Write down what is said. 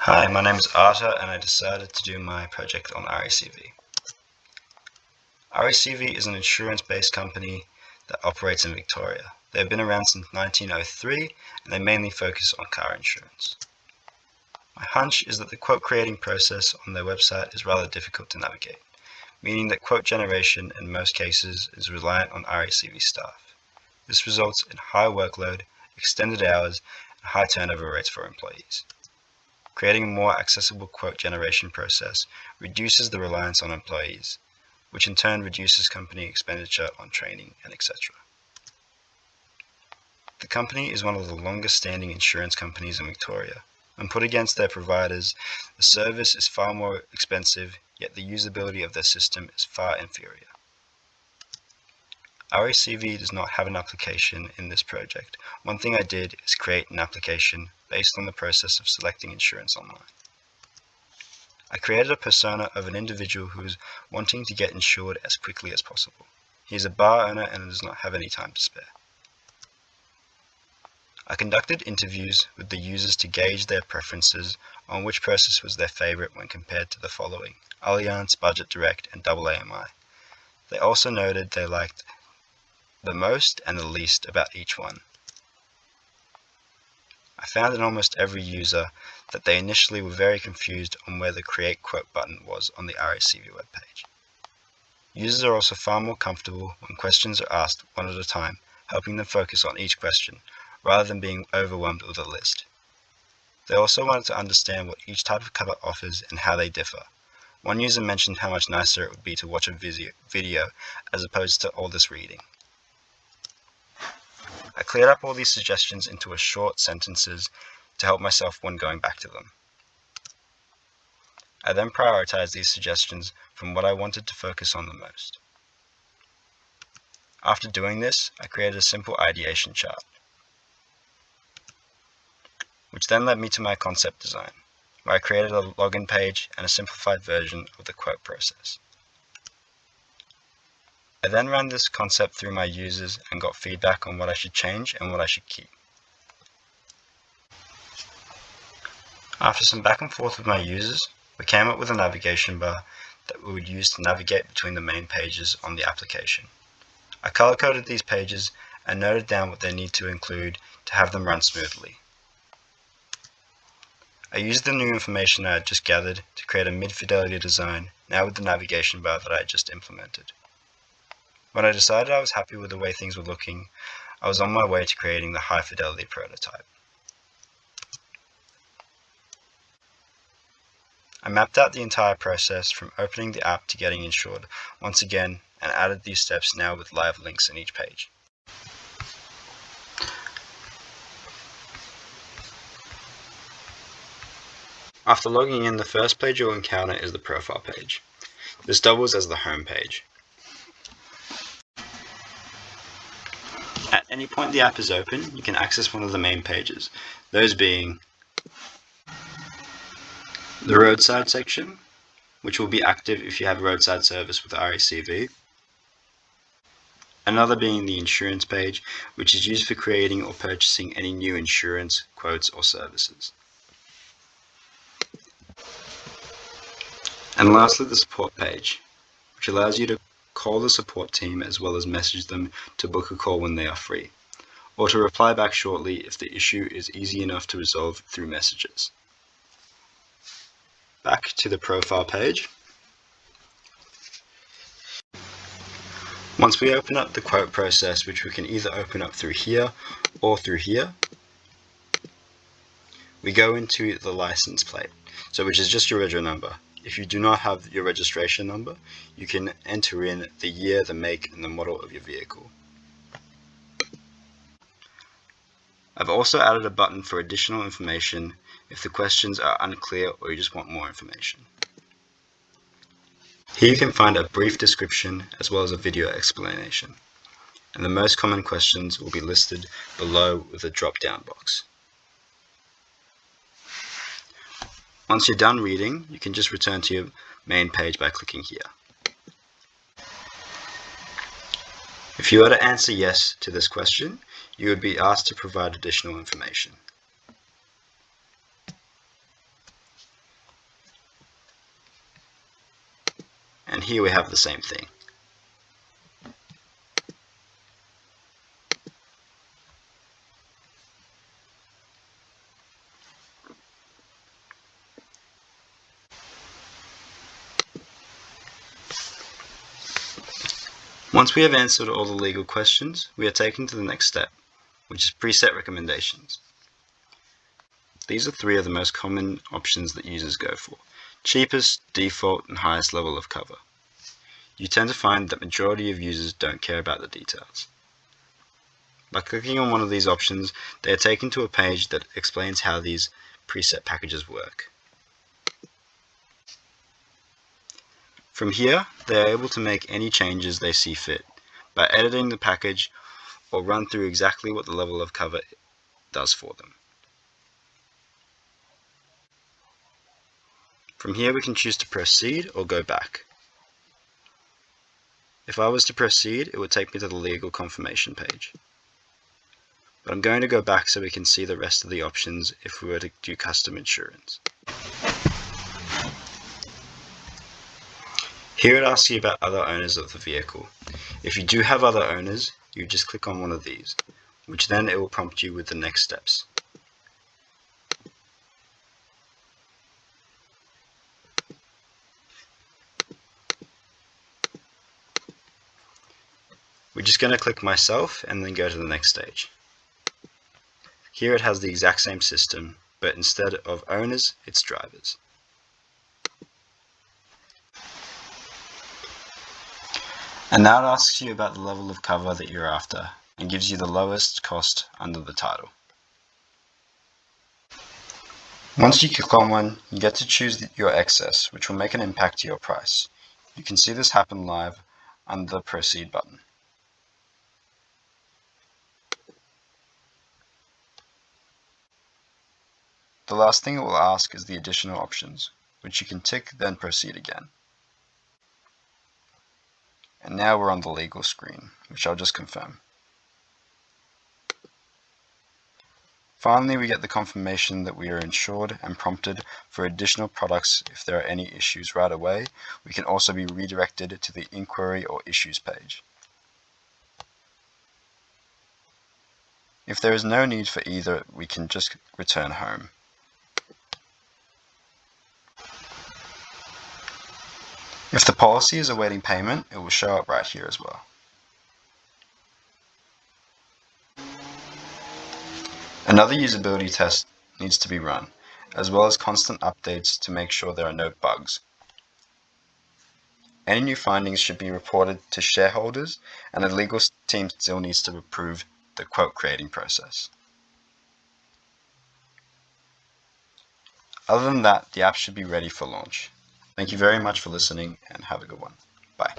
Hi, my name is Arta and I decided to do my project on RACV. RACV is an insurance-based company that operates in Victoria. They've been around since 1903 and they mainly focus on car insurance. My hunch is that the quote creating process on their website is rather difficult to navigate, meaning that quote generation in most cases is reliant on RACV staff. This results in high workload, extended hours, and high turnover rates for employees. Creating a more accessible quote generation process reduces the reliance on employees, which in turn reduces company expenditure on training and etc. The company is one of the longest standing insurance companies in Victoria, and put against their providers, the service is far more expensive, yet the usability of their system is far inferior. RACV does not have an application in this project. One thing I did is create an application based on the process of selecting insurance online. I created a persona of an individual who is wanting to get insured as quickly as possible. He is a bar owner and does not have any time to spare. I conducted interviews with the users to gauge their preferences on which process was their favorite when compared to the following: Allianz, Budget Direct, and AMI. They also noted they liked the most and the least about each one. I found in almost every user that they initially were very confused on where the Create Quote button was on the RACV webpage. Users are also far more comfortable when questions are asked one at a time, helping them focus on each question, rather than being overwhelmed with a list. They also wanted to understand what each type of cover offers and how they differ. One user mentioned how much nicer it would be to watch a video as opposed to all this reading. I cleared up all these suggestions into short sentences to help myself when going back to them. I then prioritized these suggestions from what I wanted to focus on the most. After doing this, I created a simple ideation chart, which then led me to my concept design, where I created a login page and a simplified version of the quote process. I then ran this concept through my users and got feedback on what I should change and what I should keep. After some back and forth with my users, we came up with a navigation bar that we would use to navigate between the main pages on the application. I color-coded these pages and noted down what they need to include to have them run smoothly. I used the new information I had just gathered to create a mid-fidelity design, now with the navigation bar that I had just implemented. When I decided I was happy with the way things were looking, I was on my way to creating the high-fidelity prototype. I mapped out the entire process from opening the app to getting insured once again and added these steps now with live links in each page. After logging in, the first page you'll encounter is the profile page. This doubles as the home page. At any point the app is open, you can access one of the main pages, those being the roadside section, which will be active if you have roadside service with RACV. Another being the insurance page, which is used for creating or purchasing any new insurance, quotes, or services. And lastly, the support page, which allows you to call the support team as well as message them to book a call when they are free, or to reply back shortly if the issue is easy enough to resolve through messages. Back to the profile page. Once we open up the quote process, which we can either open up through here or through here, we go into the license plate, which is just your reg number. If you do not have your registration number, you can enter in the year, the make, and the model of your vehicle. I've also added a button for additional information if the questions are unclear or you just want more information. Here you can find a brief description as well as a video explanation, and the most common questions will be listed below with a drop-down box. Once you're done reading, you can just return to your main page by clicking here. If you were to answer yes to this question, you would be asked to provide additional information. and here we have the same thing. Once we have answered all the legal questions, we are taken to the next step, which is preset recommendations. These are 3 of the most common options that users go for: cheapest, default, and highest level of cover. You tend to find that majority of users don't care about the details. By clicking on one of these options, they are taken to a page that explains how these preset packages work. From here, they are able to make any changes they see fit by editing the package or run through exactly what the level of cover does for them. From here, we can choose to proceed or go back. If I was to proceed, it would take me to the legal confirmation page. But I'm going to go back so we can see the rest of the options if we were to do custom insurance. Here it asks you about other owners of the vehicle. If you do have other owners, you just click on one of these, which then it will prompt you with the next steps. We're just going to click myself and then go to the next stage. Here it has the exact same system, but instead of owners, it's drivers. And now it asks you about the level of cover that you're after and gives you the lowest cost under the title. Once you click on one, you get to choose your excess, which will make an impact to your price. You can see this happen live under the Proceed button. The last thing it will ask is the additional options, which you can tick, then proceed again. And now we're on the legal screen, which I'll just confirm. Finally, we get the confirmation that we are insured and prompted for additional products if there are any issues right away. We can also be redirected to the inquiry or issues page. If there is no need for either, we can just return home. If the policy is awaiting payment, it will show up right here as well. Another usability test needs to be run, as well as constant updates to make sure there are no bugs. Any new findings should be reported to shareholders, and the legal team still needs to approve the quote creating process. Other than that, the app should be ready for launch. Thank you very much for listening and have a good one. Bye.